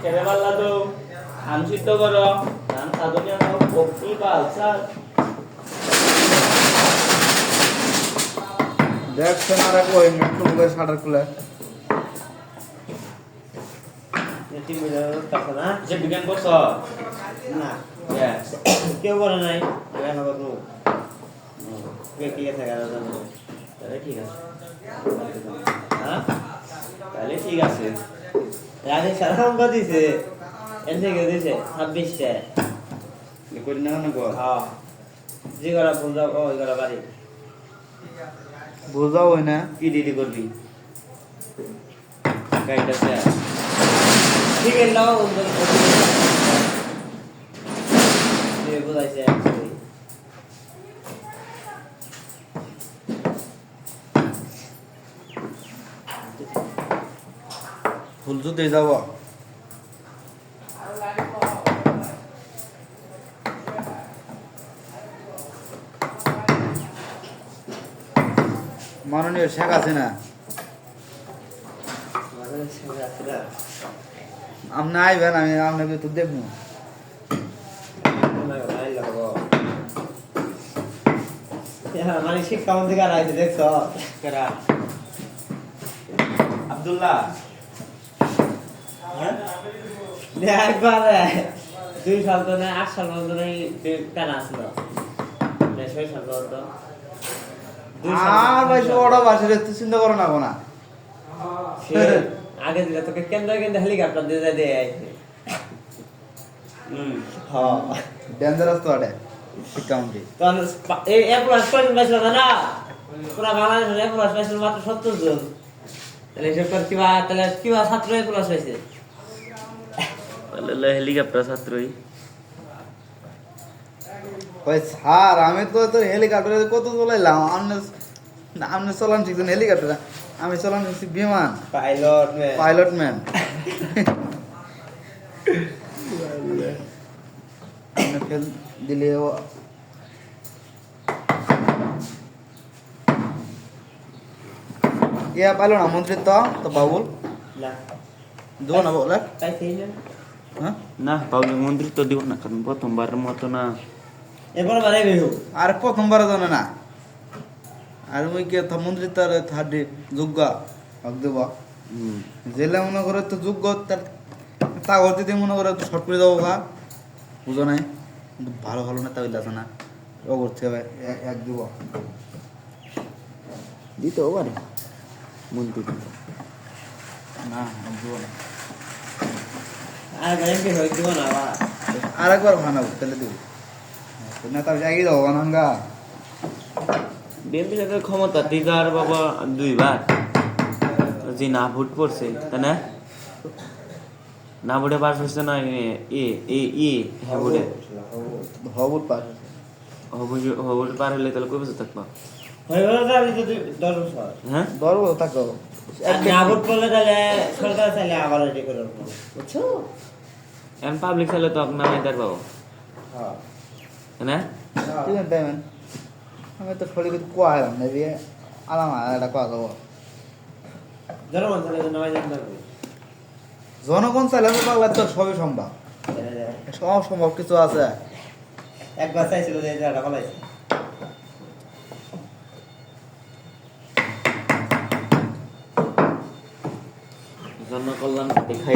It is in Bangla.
খেতে পারলা তো ধান সিদ্ধ করো ধান সাধনে পক্ষি পাল চাল দেখছেন আর এক ওই একটু করে শাটার খুলে তিন মিটার কাছে না যে বিজ্ঞান করছ না Yes. কেউ করে নাই আমি এখন করবো কি আছে গেল তাহলে ঠিক আছে হ্যাঁ তাহলে ঠিক আছে রাতে সারা অঙ্ক দিছে এর থেকে দিছে 26টা করি না না গো হ্যাঁ জি করা বুঝাও ওই করা বাড়ি বুঝাও হয় না কি ডিডি করবি গাইড আছে ঠিক আছে লাও বুঝাইছে ফুল জুতে যাব মাননীয় শেখ আছে না আপনি আইবেন আমি আপনাকে তো দেখবো মানে শিক্ষা মন্ত্রী কারা আছে দেখছো কেরা আব্দুল্লাহ একবার 2 সাল তো না 8 সাল পর্যন্ত নাই কানা আসলো 6 সাল পর্যন্ত আর ভাই ওটা বাসে তুই চিন্তা করো না কোনা আগে দিলে তোকে কেন্দ্র কেন্দ্র হেলিকপ্টার দিয়ে যায় দিয়ে আইছে হ্যাঁ ডেঞ্জারাস তো আরে শিক্ষামন্ত্রী তখন এই এপ্লাস পয়েন্ট পাইছিল না পুরা বাংলাদেশের এপ্লাস পাইছিল মাত্র 70 জন তাহলে এসব কর কিবা ছাত্র এপ্লাস পাইছে তাহলে হেলিকপ্টার ছাত্রই ওই স্যার আমি তো তোর হেলিকপ্টারে কত চলাইলাম আপনি চলান শিখছেন হেলিকপ্টার আমি চলান শিখছি বিমান পাইলট ম্যান আপনি ফেল দিলে ইয়া পাইলো না মন্ত্রী তো বাবুল না দেবো না বলে পাইছে না হ্যাঁ না বাবুল মন্ত্রী তো দিব না কারণ প্রথমবারের মতো না এরপর বারে বেহু আর প্রথমবার জানে না আর ওই কে মন্ত্রী তার থার্ডি যোগ্য ভাগ দেব জেলে মনে করে তো যোগ্য তার কাগজ দিতে মনে করে শর্ট করে দেবো গা বুঝো নাই কিন্তু ভালো ভালো না তাহলে আছে না ও করতে হবে এক দেব দিতেও পারে মন্ত্রী না দেবো না আর ব্যাংকে হই দিব না বা আর একবার বানাবো তাহলে দেবো না তার জায়গায় দেবো বানাঙ্গা বিএনপি সাথে ক্ষমতা দিদার বাবা 2 বার জি না ভোট পড়ছে তাই না না ভোটে পাস হচ্ছে না এ এ ই হ্যাঁ ভোটে হবুট পাস ভোট পার হলে তাহলে কই বসে থাকবা হই গেল তো আমি যদি 10 বছর হ্যাঁ ধরবো থাকো না ভোট করলে তাহলে সরকার চাইলে আবার রেডি করে রাখবো বুঝছো এখন পাবলিক চাইলে তো আপনার নাইদার পাবো হ্যাঁ তাই না ঠিক আছে তাই আমি তো ফলে কিছু কোয়া হলাম না দিয়ে আলাম একটা কোয়া দেবো জনগণ চাইলে তো নামাজ জানতে হবে জনগণ চাইলে তো পাবো তো সবই সম্ভব সব সম্ভব কিছু আছে একবার চাইছিল যে জায়গাটা পালাইছে জনকল্যাণ দেখাই